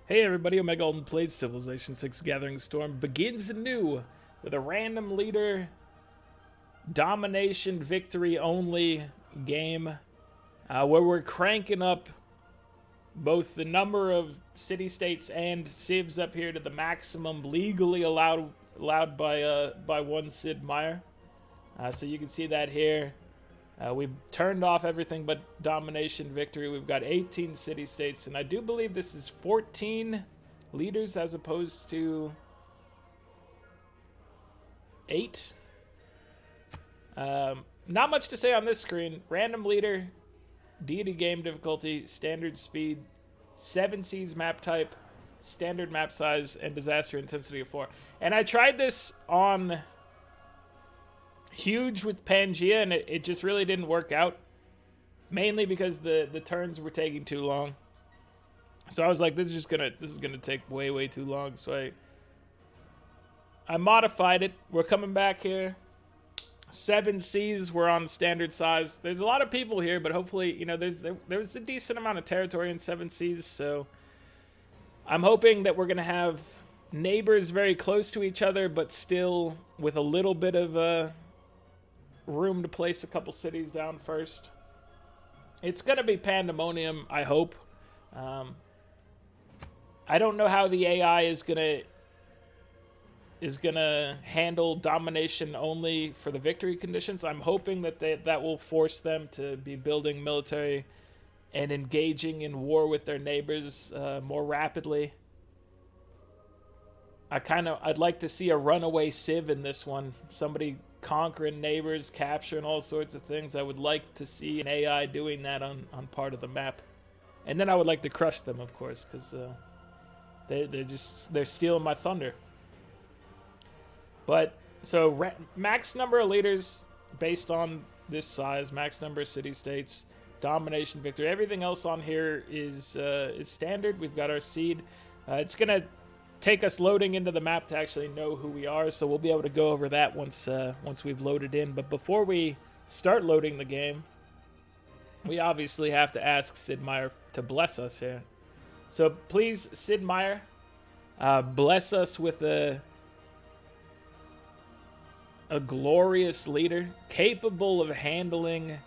Hey everybody, Omega Alden plays Civilization 6 Gathering Storm begins anew with a random leader domination victory only game where we're cranking up both the number of city-states and civs up here to the maximum legally allowed by one Sid Meier. So you can see that here. We've turned off everything but domination victory. We've got 18 city-states, and I do believe this is 14 leaders as opposed to 8. Not much to say on this screen. Random leader, deity game difficulty, standard speed, 7 Cs map type, standard map size, and disaster intensity of 4. And I tried this on huge with Pangea, and it just really didn't work out, mainly because the turns were taking too long. So I was like, this is gonna take way too long. So I modified it. We're coming back here. 7 Cs were on standard size. There's a lot of people here, but hopefully, you know, there's a decent amount of territory in 7 Cs. So I'm hoping that we're gonna have neighbors very close to each other, but still with a little bit of room to place a couple cities down first. It's gonna be pandemonium, I hope. I don't know how the AI is gonna handle domination only for the victory conditions. I'm hoping that that will force them to be building military and engaging in war with their neighbors more rapidly. I'd like to see a runaway civ in this one. Somebody conquering neighbors, capturing all sorts of things. I would like to see an AI doing that on part of the map. And then I would like to crush them, of course, because they're stealing my thunder. But, so max number of leaders based on this size, max number of city-states, domination victory. Everything else on here is standard. We've got our seed. It's going to take us loading into the map to actually know who we are, so we'll be able to go over that once we've loaded in. But before we start loading the game, we obviously have to ask Sid Meier to bless us here. So please, Sid Meier, bless us with a glorious leader capable of handling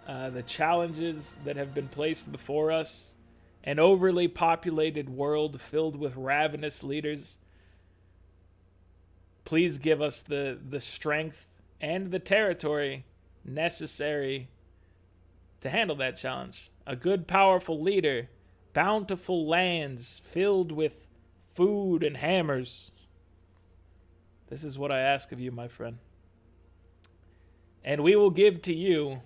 the challenges that have been placed before us. An overly populated world filled with ravenous leaders. Please give us the strength and the territory necessary to handle that challenge. A good, powerful leader, bountiful lands filled with food and hammers. This is what I ask of you, my friend. And we will give to you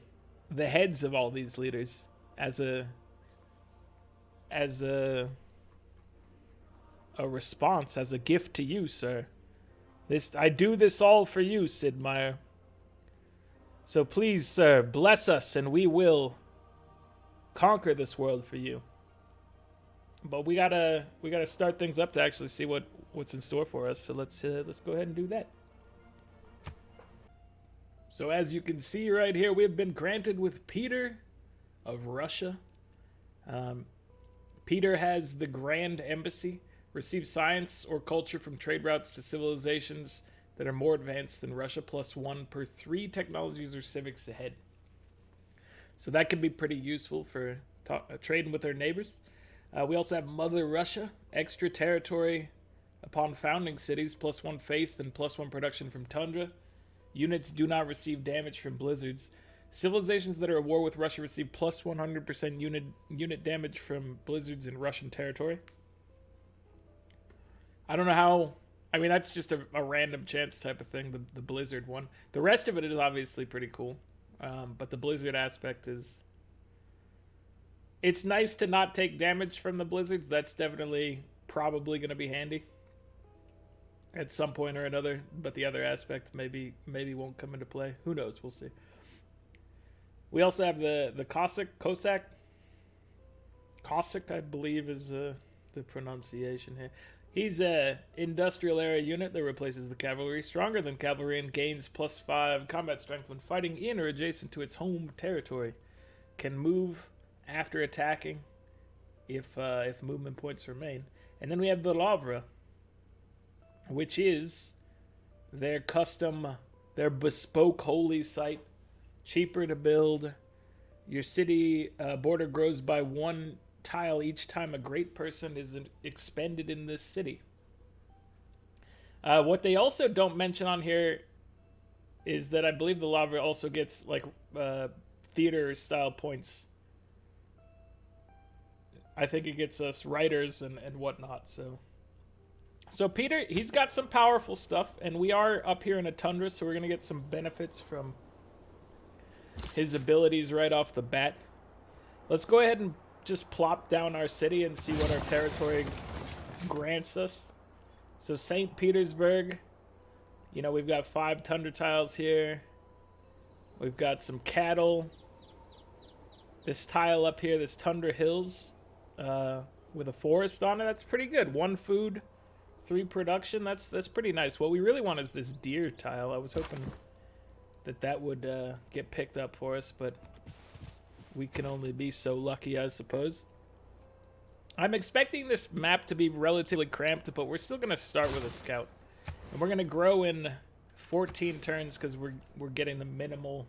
the heads of all these leaders as a response, as a gift to you, sir. I do this all for you, Sid Meier. So please, sir, bless us, and we will conquer this world for you. But we gotta start things up to actually see what's in store for us. So let's go ahead and do that. So as you can see right here, we have been granted with Peter of Russia. Peter has the Grand Embassy, receives science or culture from trade routes to civilizations that are more advanced than Russia, +1 per 3 technologies or civics ahead. So that could be pretty useful for trading with our neighbors. We also have Mother Russia, extra territory upon founding cities, +1 faith and +1 production from tundra. Units do not receive damage from blizzards. Civilizations that are at war with Russia receive +100% unit damage from blizzards in Russian territory. I don't know how. I mean, that's just a random chance type of thing, the blizzard one. The rest of it is obviously pretty cool. But the blizzard aspect is... It's nice to not take damage from the blizzards. That's definitely probably going to be handy at some point or another. But the other aspect maybe won't come into play. Who knows? We'll see. We also have the Cossack, I believe is the pronunciation here. He's a industrial era unit that replaces the cavalry. Stronger than cavalry and gains +5 combat strength when fighting in or adjacent to its home territory. Can move after attacking if movement points remain. And then we have the Lavra, which is their custom, their bespoke holy site, cheaper to build. Your city border grows by 1 tile each time a great person is expended in this city. What they also don't mention on here is that I believe the Lavra also gets like theater style points. I think it gets us writers and whatnot. So Peter, he's got some powerful stuff, and we are up here in a tundra, so we're going to get some benefits from his abilities right off the bat. Let's go ahead and just plop down our city and see what our territory grants us. So St. Petersburg, you know, we've got 5 tundra tiles here. We've got some cattle. This tile up here, this Tundra Hills, with a forest on it, that's pretty good. 1 food, 3 production, that's pretty nice. What we really want is this deer tile. I was hoping that would get picked up for us, but we can only be so lucky, I suppose. I'm expecting this map to be relatively cramped, but we're still going to start with a scout. And we're going to grow in 14 turns because we're getting the minimal...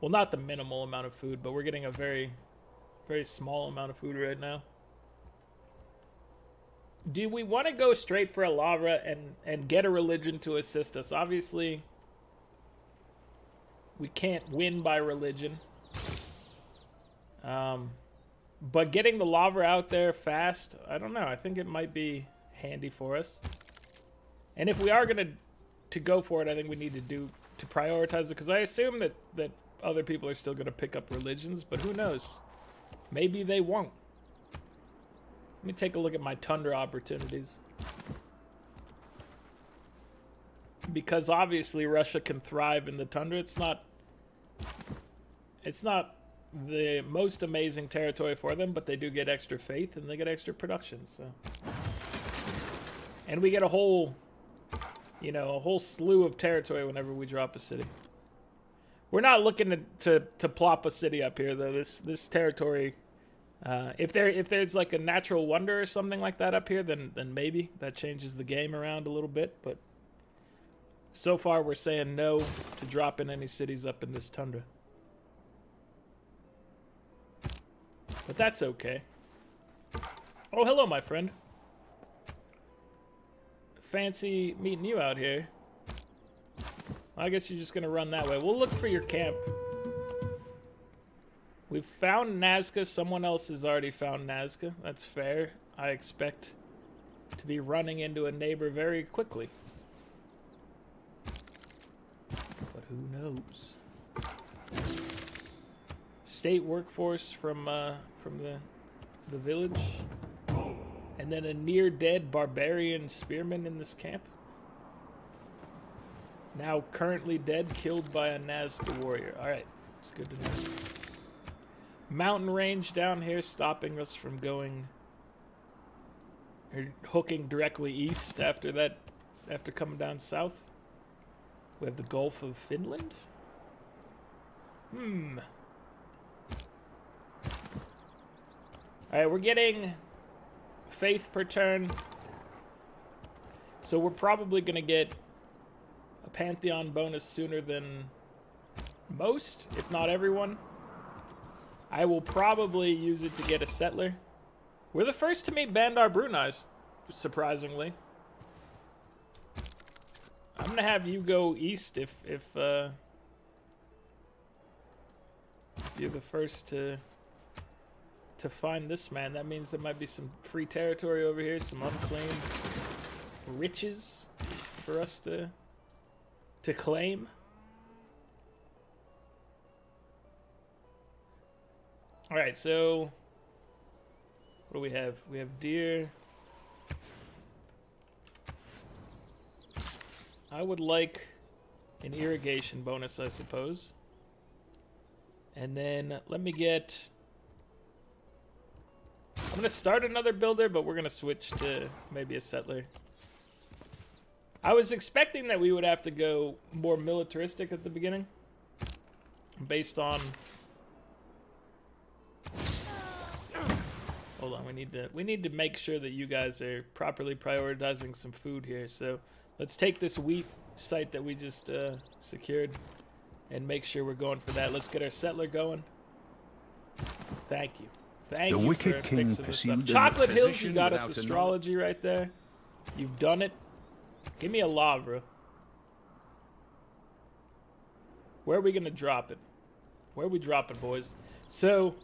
Well, not the minimal amount of food, but we're getting a very, very small amount of food right now. Do we want to go straight for a Lavra and get a religion to assist us? Obviously, we can't win by religion. But getting the Lavra out there fast, I don't know. I think it might be handy for us. And if we are going to go for it, I think we need to prioritize it, because I assume that other people are still going to pick up religions, but who knows? Maybe they won't. Let me take a look at my tundra opportunities. Because obviously Russia can thrive in the tundra. It's not the most amazing territory for them, but they do get extra faith and they get extra production. So, and we get a whole slew of territory whenever we drop a city. We're not looking to plop a city up here, though. This territory, if there's like a natural wonder or something like that up here, then maybe that changes the game around a little bit. But so far, we're saying no to dropping any cities up in this tundra. But that's okay. Oh, hello, my friend. Fancy meeting you out here. I guess you're just going to run that way. We'll look for your camp. We've found Nazca. Someone else has already found Nazca. That's fair. I expect to be running into a neighbor very quickly. But who knows? State workforce from the village. And then a near-dead barbarian spearman in this camp. Now currently dead, killed by a Nazca warrior. Alright, it's good to know. Mountain range down here stopping us from going... or hooking directly east after coming down south. We have the Gulf of Finland. Alright, we're getting faith per turn. So we're probably going to get a Pantheon bonus sooner than most, if not everyone. I will probably use it to get a settler. We're the first to meet Bandar Brunei, surprisingly. I'm going to have you go east if you're the first to find this man. That means there might be some free territory over here, some unclaimed riches for us to claim. All right, so what do we have? We have deer. I would like an irrigation bonus, I suppose. And then let me get... I'm going to start another builder, but we're going to switch to maybe a settler. I was expecting that we would have to go more militaristic at the beginning, based on Hold on, we need to make sure that you guys are properly prioritizing some food here. So let's take this wheat site that we just secured and make sure we're going for that. Let's get our settler going. Thank you. Thank The you wicked for king fixing this stuff. pursued Chocolate a Hills, you physician got us without a astrology right there. You've done it. Give me a lavra. Where are we going to drop it? Where are we dropping, boys? So,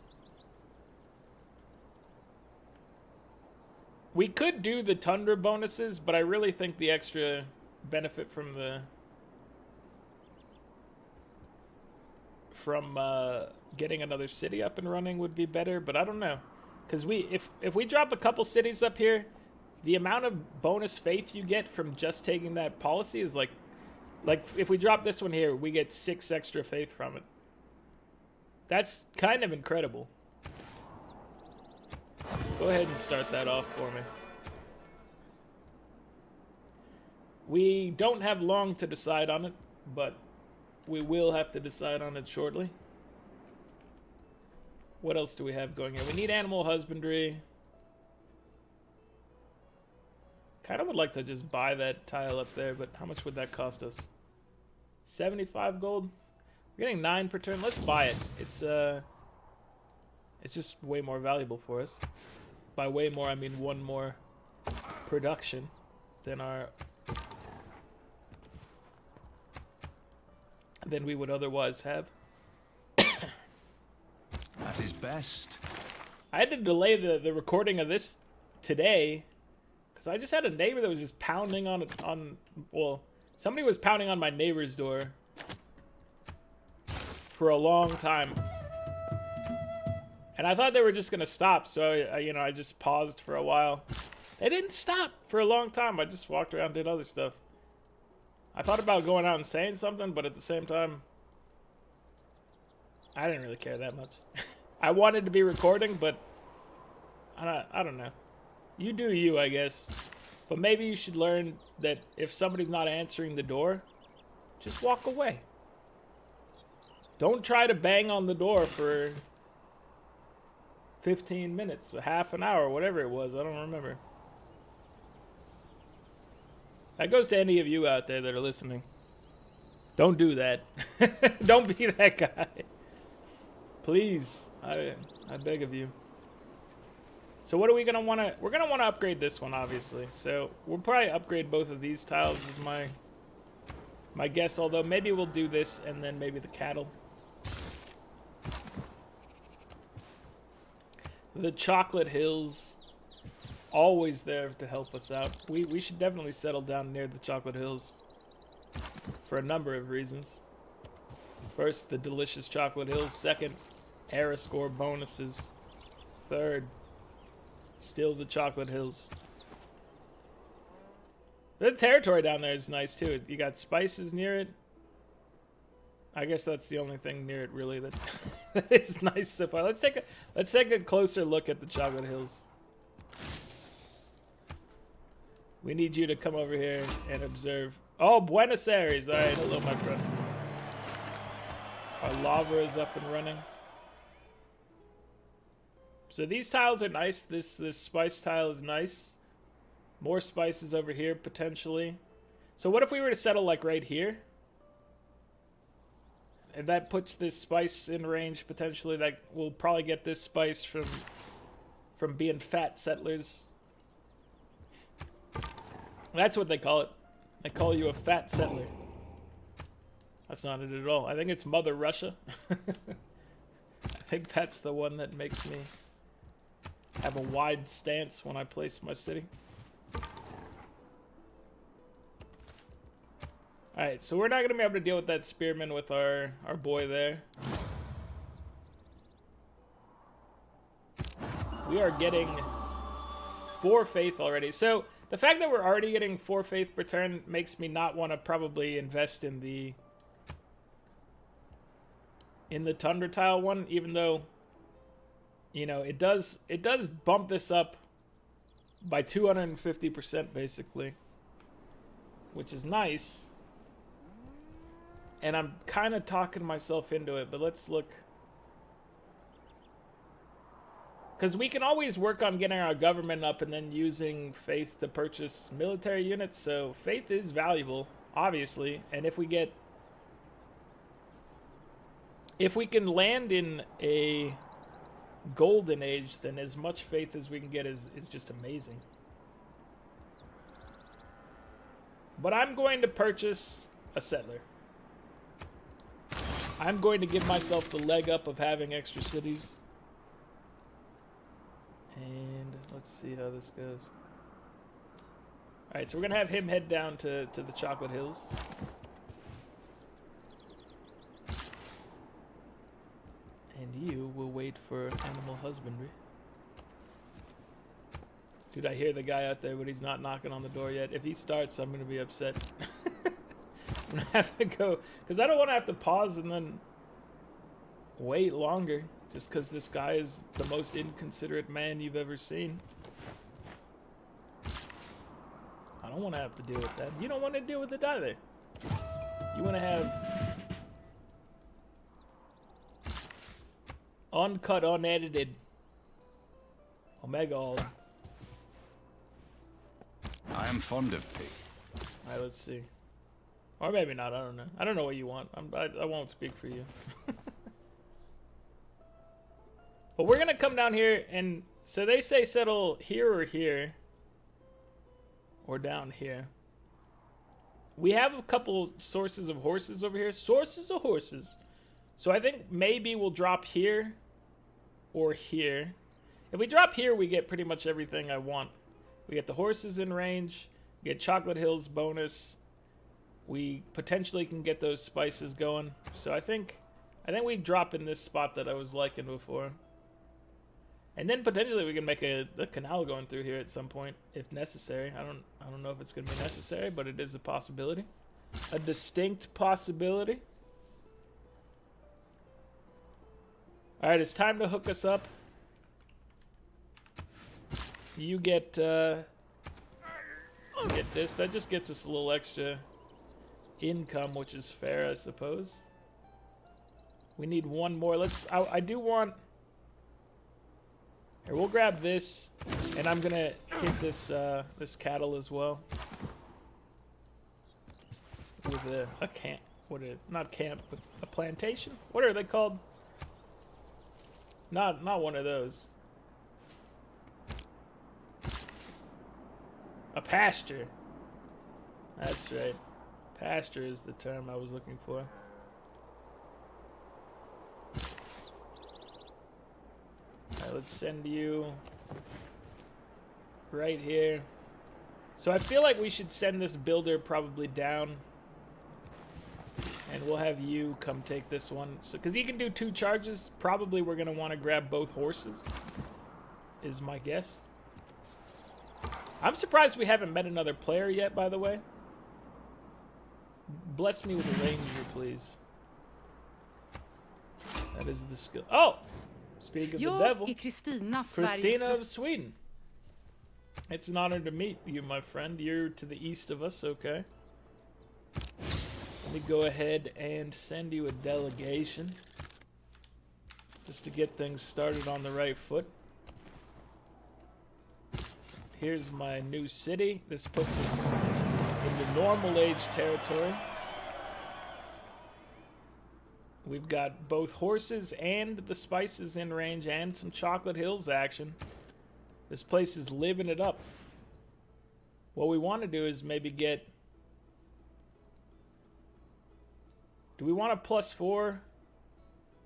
we could do the Tundra bonuses, but I really think the extra benefit from the... getting another city up and running would be better, but I don't know. Because if we drop a couple cities up here, the amount of bonus faith you get from just taking that policy is like if we drop this one here, we get 6 extra faith from it. That's kind of incredible. Go ahead and start that off for me. We don't have long to decide on it, but we will have to decide on it shortly. What else do we have going here? We need animal husbandry. Kind of would like to just buy that tile up there, but how much would that cost us? 75 gold? We're getting 9 per turn. Let's buy it. It's just way more valuable for us. By way more, I mean 1 more production than we would otherwise have. At his best. I had to delay the recording of this today because I just had a neighbor that was just pounding well, somebody was pounding on my neighbor's door for a long time. And I thought they were just going to stop, so I just paused for a while. They didn't stop for a long time. I just walked around and did other stuff. I thought about going out and saying something, but at the same time, I didn't really care that much. I wanted to be recording, but I don't know. You do you, I guess. But maybe you should learn that if somebody's not answering the door, just walk away. Don't try to bang on the door for 15 minutes, a half an hour, whatever it was. I don't remember. That goes to any of you out there that are listening. Don't do that. Don't be that guy. Please, I beg of you. So what are we gonna wanna? We're gonna wanna upgrade this one, obviously. So we'll probably upgrade both of these tiles. Is my guess. Although maybe we'll do this and then maybe the cattle. The Chocolate Hills, always there to help us out. We should definitely settle down near the Chocolate Hills for a number of reasons. First, the delicious Chocolate Hills. Second, era score bonuses. Third, still the Chocolate Hills. The territory down there is nice too. You got spices near it. I guess that's the only thing near it really that is nice so far. Let's take a closer look at the Chocolate Hills. We need you to come over here and observe. Oh, Buenos Aires. All right, hello, my friend. Our lava is up and running. So these tiles are nice. This spice tile is nice. More spices over here, potentially. So what if we were to settle, like, right here? And that puts this spice in range, potentially. That we'll probably get this spice from being fat settlers. That's what they call it. They call you a fat settler. That's not it at all. I think it's Mother Russia. I think that's the one that makes me have a wide stance when I place my city. Alright, so we're not going to be able to deal with that spearman with our boy there. We are getting 4 faith already. So the fact that we're already getting 4 faith per turn makes me not want to probably invest in the Tundra tile one, even though, you know, it does bump this up by 250% basically, which is nice. And I'm kind of talking myself into it, but let's look. Because we can always work on getting our government up and then using faith to purchase military units. So faith is valuable, obviously. And if we can land in a golden age, then as much faith as we can get is just amazing. But I'm going to purchase a settler. I'm going to give myself the leg up of having extra cities. And let's see how this goes. Alright, so we're going to have him head down to the Chocolate Hills. And you will wait for animal husbandry. Dude, I hear the guy out there, but he's not knocking on the door yet. If he starts, I'm going to be upset. I'm going to have to go, because I don't want to have to pause and then wait longer. Just because this guy is the most inconsiderate man you've ever seen. I don't want to have to deal with that. You don't want to deal with it either. You want to have uncut, unedited Omega Alden. I am fond of pig. Alright, let's see. Or maybe not, I don't know. I don't know what you want. I won't speak for you. But we're going to come down here, and so they say settle here or here. Or down here. We have a couple sources of horses over here. Sources of horses. So I think maybe we'll drop here or here. If we drop here, we get pretty much everything I want. We get the horses in range. We get Chocolate Hills bonus. We potentially can get those spices going. So I think we drop in this spot that I was liking before. And then potentially we can make a canal going through here at some point if necessary. I don't know if it's going to be necessary, but it is a possibility. A distinct possibility. All right, it's time to hook us up. You get this. That just gets us a little extra income, which is fair, I suppose. We need one more. I do want. Here, we'll grab this, and I'm gonna hit this this cattle as well with a camp. Not camp, but a plantation. What are they called? Not one of those. A pasture. That's right. Pasture is the term I was looking for. Alright, let's send you right here. So I feel like we should send this builder probably down. And we'll have you come take this one. So, because he can do 2 charges, probably we're going to want to grab both horses, is my guess. I'm surprised we haven't met another player yet, by the way. Bless me with a ranger, please. That is the skill. Oh! Speak of the devil. Christina of Sweden. It's an honor to meet you, my friend. You're to the east of us, okay. Let me go ahead and send you a delegation. Just to get things started on the right foot. Here's my new city. This puts us in the normal age territory. We've got both horses and the spices in range and some Chocolate Hills action. This place is living it up. What we want to do is maybe get... Do we want a +4?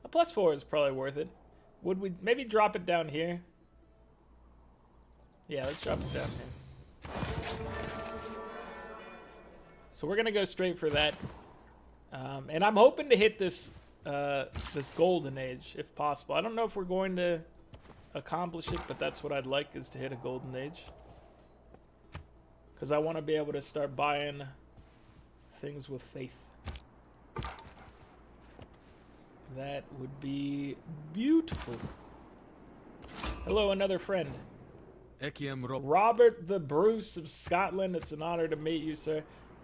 A +4 is probably worth it. Would we maybe drop it down here? Yeah, let's drop it down here. So we're going to go straight for that. And I'm hoping to hit this this golden age, if possible. I don't know if we're going to accomplish it, but that's what I'd like, is to hit a golden age. Because I want to be able to start buying things with faith. That would be beautiful. Hello, another friend. Robert the Bruce of Scotland. It's an honor to meet you, sir.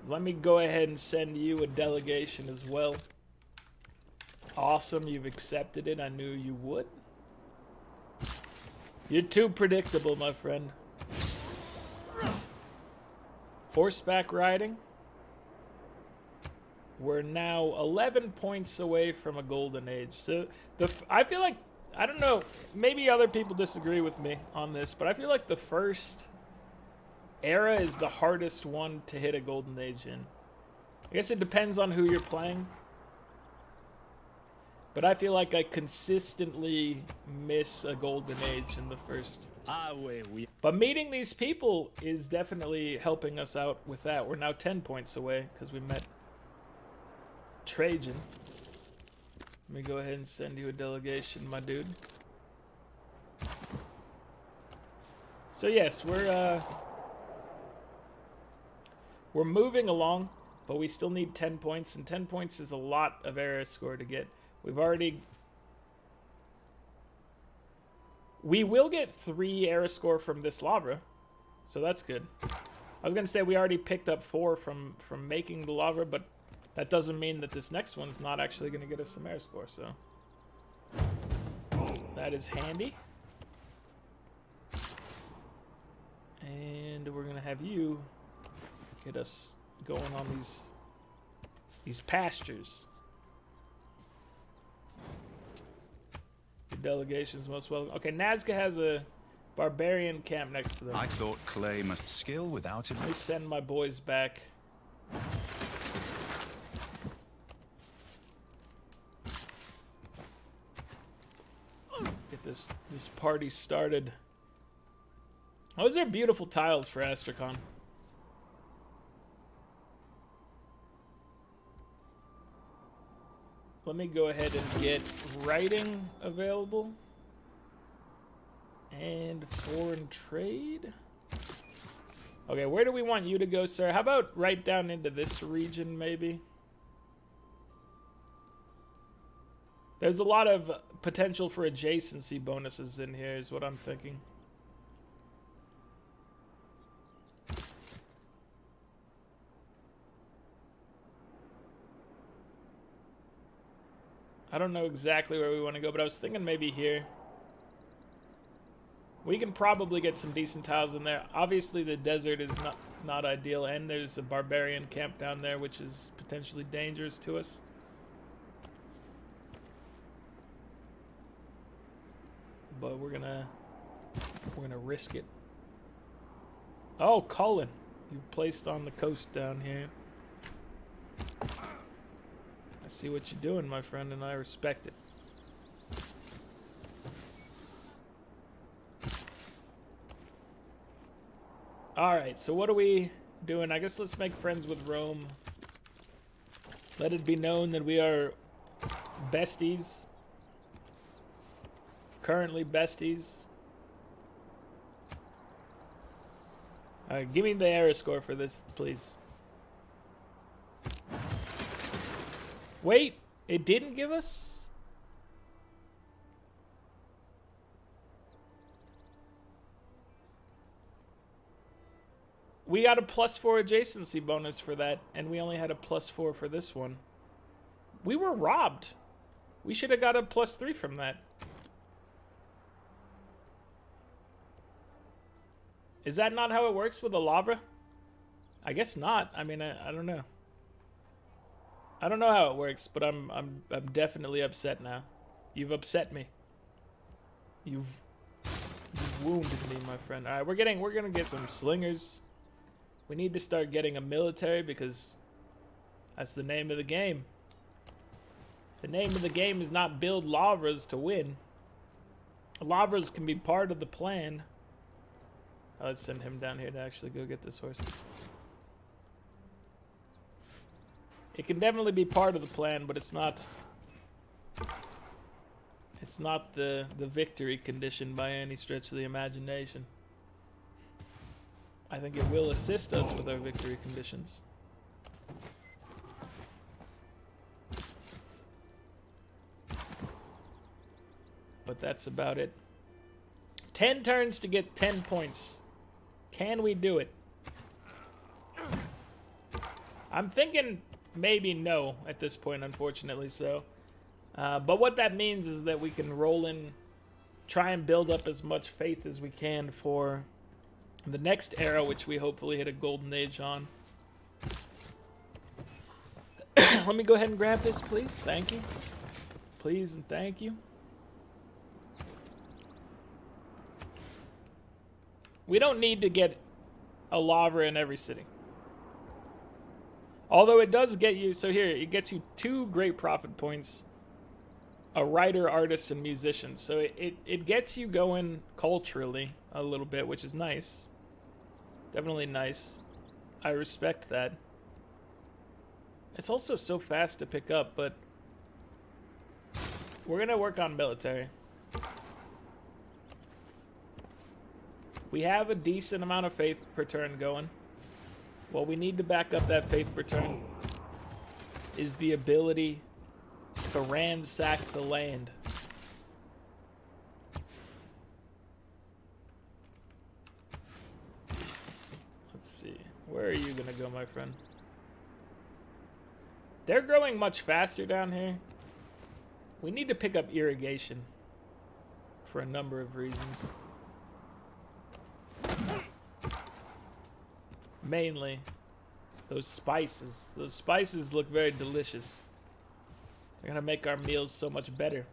Let me go ahead and send you a delegation as well. Awesome, you've accepted it. I knew you would. You're too predictable, my friend. Horseback riding. We're now 11 points away from a golden age. So I feel like, I don't know, maybe other people disagree with me on this, but I feel like the first era is the hardest one to hit a golden age in. I guess it depends on who you're playing. But I feel like I consistently miss a golden age in the first. But meeting these people is definitely helping us out with that. We're now 10 points away because we met Trajan. Let me go ahead and send you a delegation, my dude. So yes, we're moving along, but we still need 10 points, and 10 points is a lot of era score to get. We will get 3 era score from this lava, so that's good. I was gonna say we already picked up 4 from making the lava, but that doesn't mean that this next one's not actually gonna get us some era score, so that is handy. And we're gonna have you get us going on these pastures. The delegation's most welcome. Okay, Nazca has a barbarian camp next to them. I thought clay must skill without it. Let me send my boys back. Get this party started. Those are beautiful tiles for Astrakhan. Let me go ahead and get writing available. And foreign trade. Okay, where do we want you to go, sir? How about right down into this region, maybe? There's a lot of potential for adjacency bonuses in here, is what I'm thinking. I don't know exactly where we want to go, but I was thinking maybe here. We can probably get some decent tiles in there. Obviously, the desert is not ideal, and there's a barbarian camp down there, which is potentially dangerous to us. But we're gonna risk it. Oh, Cullen, you placed on the coast down here. I see what you're doing, my friend, and I respect it. Alright, so what are we doing? I guess let's make friends with Rome. Let it be known that we are besties. Currently besties. Alright, give me the era score for this, please. Wait, it didn't give us? We got a +4 adjacency bonus for that, and we only had a +4 for this one. We were robbed. We should have got a +3 from that. Is that not how it works with the lava? I guess not. I mean, I don't know. I don't know how it works, but I'm definitely upset now. You've upset me. You've wounded me, my friend. All right, we're gonna get some slingers. We need to start getting a military because that's the name of the game. The name of the game is not build lavras to win. Lavras can be part of the plan. Let's send him down here to actually go get this horse. It can definitely be part of the plan, but it's not the victory condition by any stretch of the imagination. I think it will assist us with our victory conditions. But that's about it. 10 turns to get 10 points. Can we do it? I'm thinking maybe no at this point, unfortunately so. But what that means is that we can roll in try and build up as much faith as we can for the next era, which we hopefully hit a golden age on. Let me go ahead and grab this, please. Thank you. Please and thank you. We don't need to get a lava in every city. Although it does get you, so here, it gets you 2 great profit points, a writer, artist, and musician. So it gets you going culturally a little bit, which is nice. Definitely nice. I respect that. It's also so fast to pick up, but we're going to work on military. We have a decent amount of faith per turn going. What we need to back up that faith per turn is the ability to ransack the land. Let's see. Where are you going to go, my friend? They're growing much faster down here. We need to pick up irrigation for a number of reasons. Mainly, those spices. Those spices look very delicious. They're gonna make our meals so much better.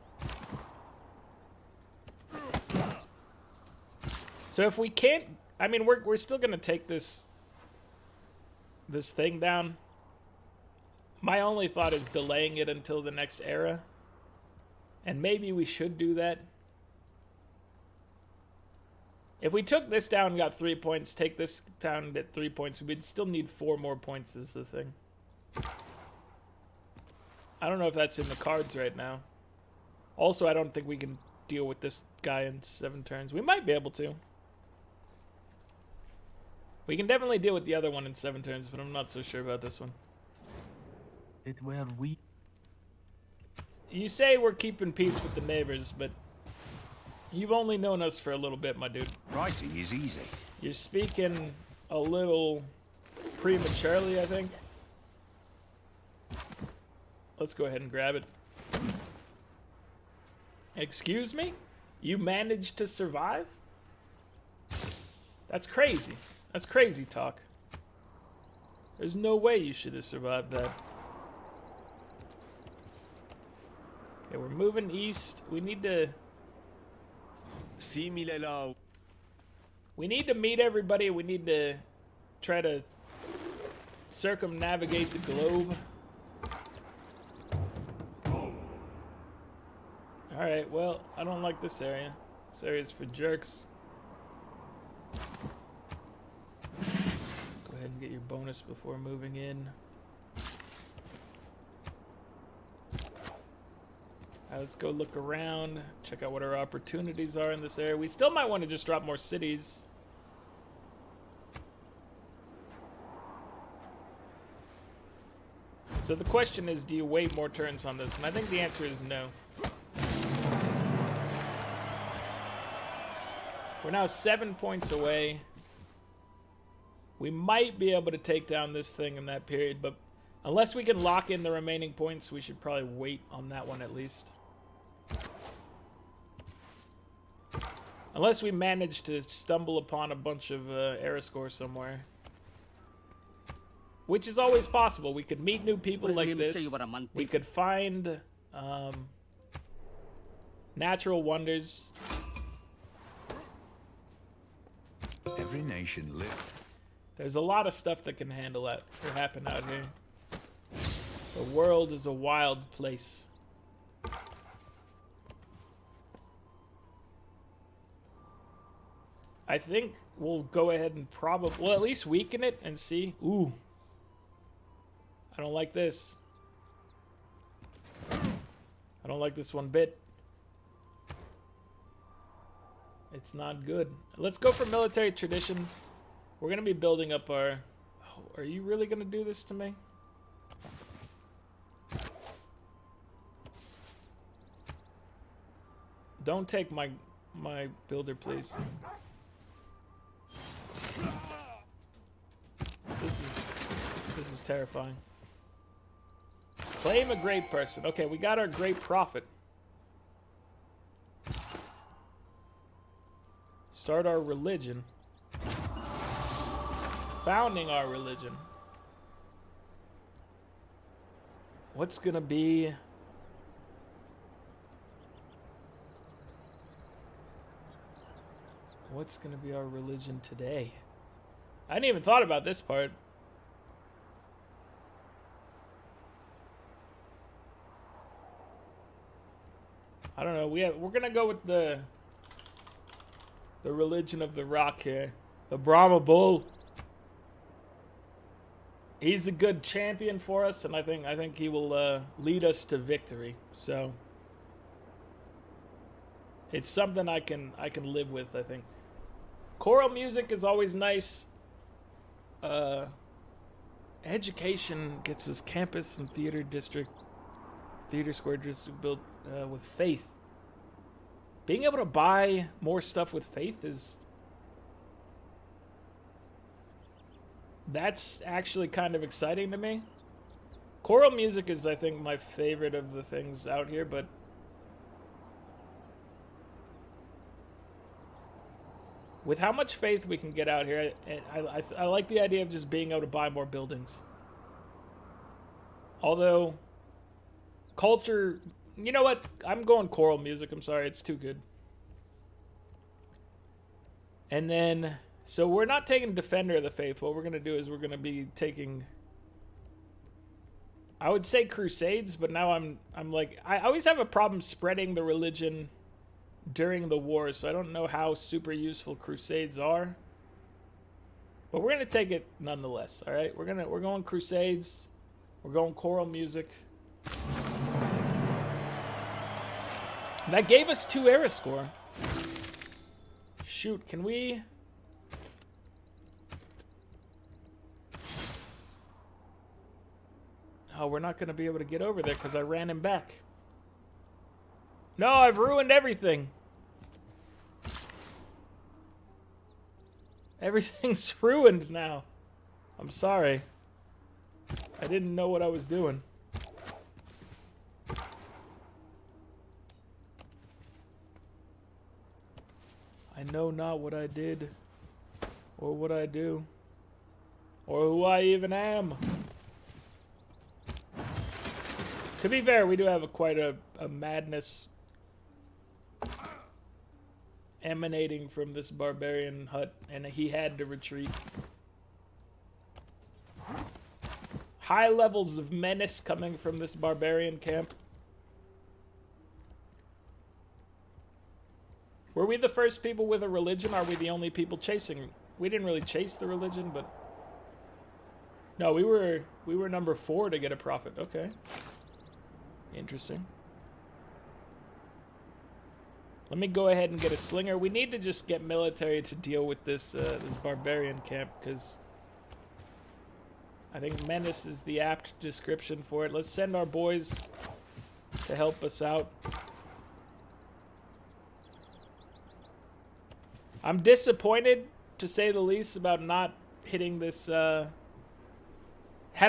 So if we can't, I mean, we're still gonna take this thing down. My only thought is delaying it until the next era, and maybe we should do that. If we took this down and got 3 points, take this down and get 3 points, we'd still need 4 more points is the thing. I don't know if that's in the cards right now. Also, I don't think we can deal with this guy in 7 turns. We might be able to. We can definitely deal with the other one in 7 turns, but I'm not so sure about this one. It were we. You say we're keeping peace with the neighbors, but you've only known us for a little bit, my dude. Writing is easy. You're speaking a little prematurely, I think. Let's go ahead and grab it. Excuse me? You managed to survive? That's crazy. That's crazy talk. There's no way you should have survived that. Okay, we're moving east. We need to... We need to meet everybody. We need to try to circumnavigate the globe. Alright, well, I don't like this area. This area's for jerks. Go ahead and get your bonus before moving in. Alright, let's go look around, check out what our opportunities are in this area. We still might want to just drop more cities. So the question is, do you wait more turns on this? And I think the answer is no. We're now 7 points away. We might be able to take down this thing in that period, but unless we can lock in the remaining points, we should probably wait on that one at least. Unless we manage to stumble upon a bunch of era score somewhere. Which is always possible. We could meet new people like this. We could find natural wonders. Every nation lives. There's a lot of stuff that can handle that or happen out here. The world is a wild place. I think we'll go ahead and probably, well, at least weaken it and see. Ooh. I don't like this. I don't like this one bit. It's not good. Let's go for military tradition. We're going to be building up our... Oh, are you really going to do this to me? Don't take my builder, please. This is terrifying. Claim a great person. Okay, we got our great prophet. Start our religion. Founding our religion. What's gonna be... What's gonna be our religion today? I hadn't even thought about this part. I don't know. We're gonna go with the religion of the rock here, the Brahma Bull. He's a good champion for us, and I think he will lead us to victory. So it's something I can live with. I think choral music is always nice. Education gets us campus and theater square district built with faith. Being able to buy more stuff with faith that's actually kind of exciting to me. Choral music is, I think, my favorite of the things out here, but with how much faith we can get out here, I like the idea of just being able to buy more buildings. Although, culture... You know what? I'm going choral music. I'm sorry. It's too good. And then... So we're not taking Defender of the Faith. What we're going to do is we're going to be taking... I would say Crusades, but now I'm like... I always have a problem spreading the religion during the war, so I don't know how super useful Crusades are. But we're going to take it nonetheless, all right? We're going Crusades. We're going choral music. That gave us 2 era score. Shoot, can we... Oh, we're not going to be able to get over there because I ran him back. No, I've ruined everything. Everything's ruined now. I'm sorry. I didn't know what I was doing. I know not what I did, or what I do, or who I even am. To be fair, we do have quite a madness emanating from this barbarian hut, and he had to retreat. High levels of menace coming from this barbarian camp. Were we the first people with a religion? Are we the only people chasing? We didn't really chase the religion, but... No, we were number 4 to get a prophet. Okay. Interesting. Let me go ahead and get a slinger. We need to just get military to deal with this this barbarian camp, because I think menace is the apt description for it. Let's send our boys to help us out. I'm disappointed, to say the least, about not hitting this. Had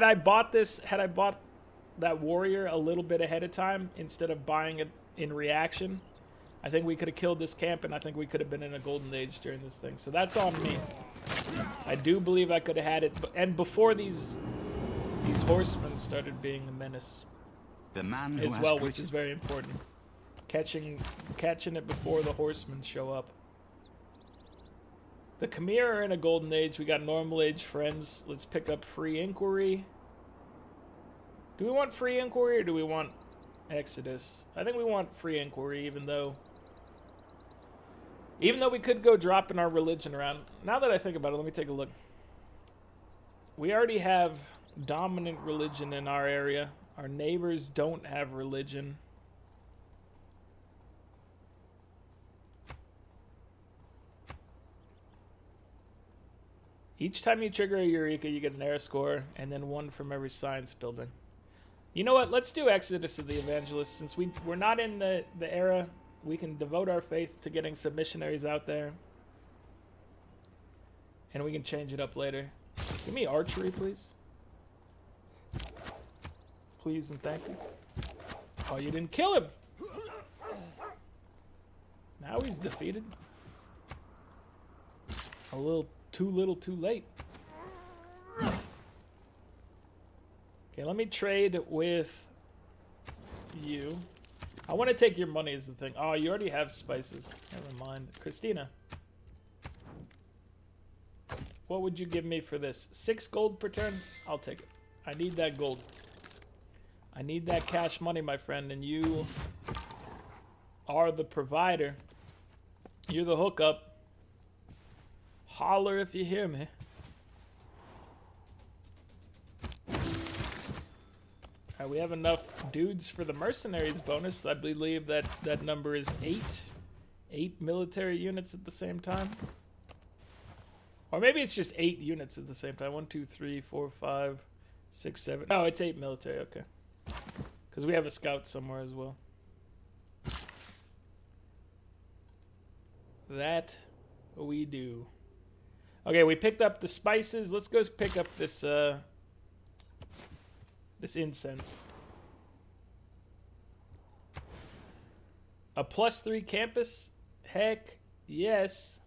I bought that warrior a little bit ahead of time instead of buying it in reaction, I think we could have killed this camp, and I think we could have been in a golden age during this thing. So that's on me. I do believe I could have had it, and before these horsemen started being a menace, the man as well, which is very important. Catching it before the horsemen show up. The Khmer are in a golden age. We got normal age friends. Let's pick up free inquiry. Do we want free inquiry or do we want Exodus? I think we want free inquiry, even though we could go dropping our religion around. Now that I think about it, let me take a look. We already have dominant religion in our area. Our neighbors don't have religion. Each time you trigger a Eureka, you get an era score, and then 1 from every science building. You know what? Let's do Exodus of the Evangelists. Since we're not in the era, we can devote our faith to getting some missionaries out there. And we can change it up later. Give me archery, please. Please and thank you. Oh, you didn't kill him! Now he's defeated. A little too late. Okay, let me trade with you. I want to take your money is the thing. Oh, you already have spices. Never mind. Christina. What would you give me for this? 6 gold per turn? I'll take it. I need that gold. I need that cash money, my friend, and you are the provider. You're the hookup. Holler if you hear me. Alright, we have enough dudes for the mercenaries bonus. I believe that number is 8. 8 military units at the same time. Or maybe it's just 8 units at the same time. 1, 2, 3, 4, 5, 6, 7. No, it's 8 military, okay. Because we have a scout somewhere as well. That we do. Okay, we picked up the spices. Let's go pick up this this incense. A +3 campus? Heck yes.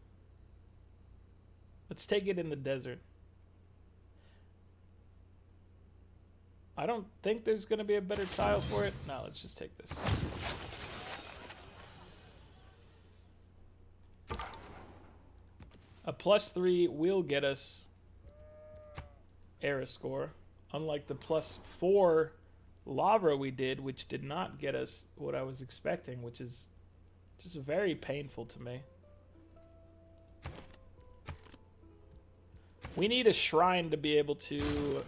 Let's take it in the desert. I don't think there's going to be a better tile for it. No, let's just take this. A +3 will get us era score, unlike the +4 lava we did, which did not get us what I was expecting, which is just very painful to me. We need a shrine to be able to...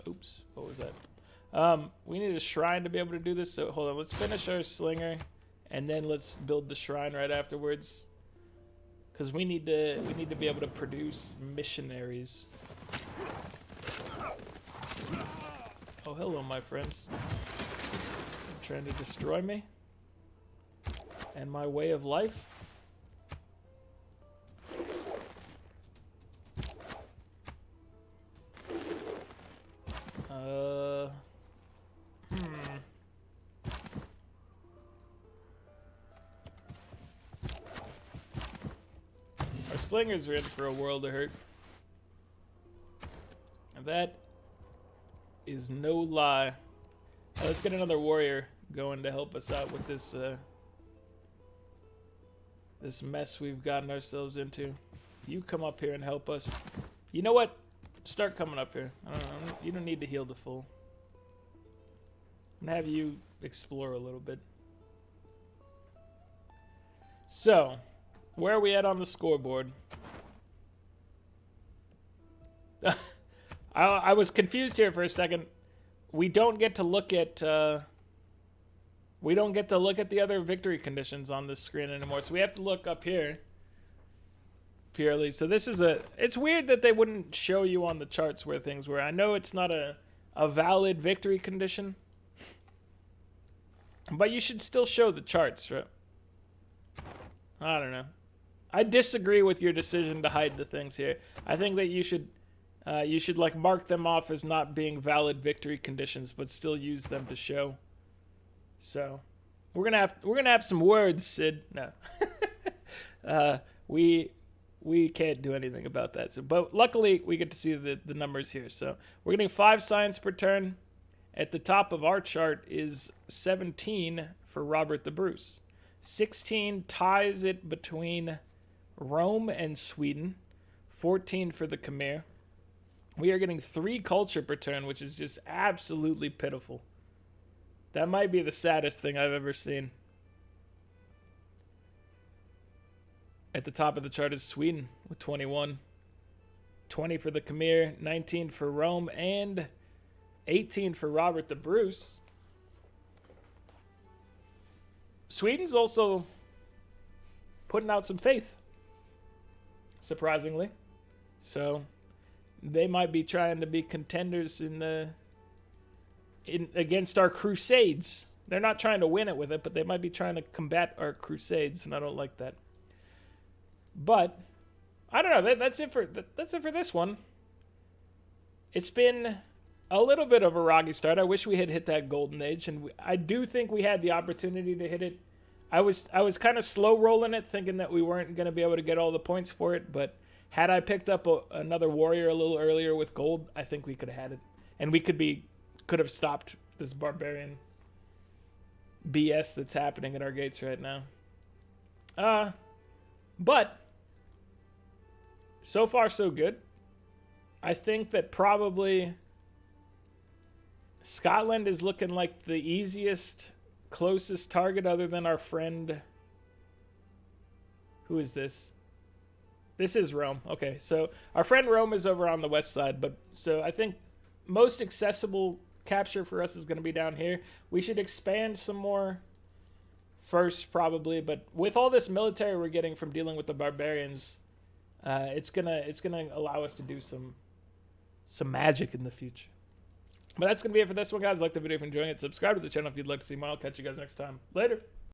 Oops, what was that? We need a shrine to be able to do this, so hold on, let's finish our slinger, and then let's build the shrine right afterwards. Because we need to be able to produce missionaries. Oh, hello, my friends. You're trying to destroy me? And my way of life? Our slingers are in for a world of hurt. And that is no lie. Let's get another warrior going to help us out with this this mess we've gotten ourselves into. You come up here and help us. You know what? Start coming up here. I don't know. You don't need to heal the full. I'm gonna have you explore a little bit. So, where are we at on the scoreboard? I was confused here for a second. We don't get to look at the other victory conditions on this screen anymore. So we have to look up here. Purely. So this is it's weird that they wouldn't show you on the charts where things were. I know it's not a valid victory condition, but you should still show the charts, right? I don't know. I disagree with your decision to hide the things here. I think that you should like mark them off as not being valid victory conditions, but still use them to show. So we're gonna have some words, Sid. No, we can't do anything about that. So, but luckily we get to see the numbers here. So we're getting 5 science per turn. At the top of our chart is 17 for Robert the Bruce. 16 ties it between Rome and Sweden. 14 for the Khmer. We are getting 3 culture per turn, which is just absolutely pitiful. That might be the saddest thing I've ever seen. At the top of the chart is Sweden with 21. 20 for the Khmer, 19 for Rome, and 18 for Robert the Bruce. Sweden's also putting out some faith, surprisingly. So they might be trying to be contenders against our crusades. They're not trying to win it with it, but they might be trying to combat our crusades, and I don't like that. But I don't know. That's it for this one. It's been a little bit of a rocky start. I wish we had hit that golden age, and I do think we had the opportunity to hit it I was kind of slow rolling it, thinking that we weren't going to be able to get all the points for it. But had I picked up another warrior a little earlier with gold, I think we could have had it, and we could have stopped this barbarian BS that's happening at our gates right now. But so far so good. I think that probably Scotland is looking like the easiest, closest target other than our friend. Who is this? This is Rome. Okay, so our friend Rome is over on the west side, but so I think most accessible capture for us is going to be down here. We should expand some more first, probably, but with all this military we're getting from dealing with the barbarians, it's gonna allow us to do some magic in the future. But that's gonna be it for this one, guys. Like the video if you're enjoying it. Subscribe to the channel if you'd like to see more. I'll catch you guys next time. Later.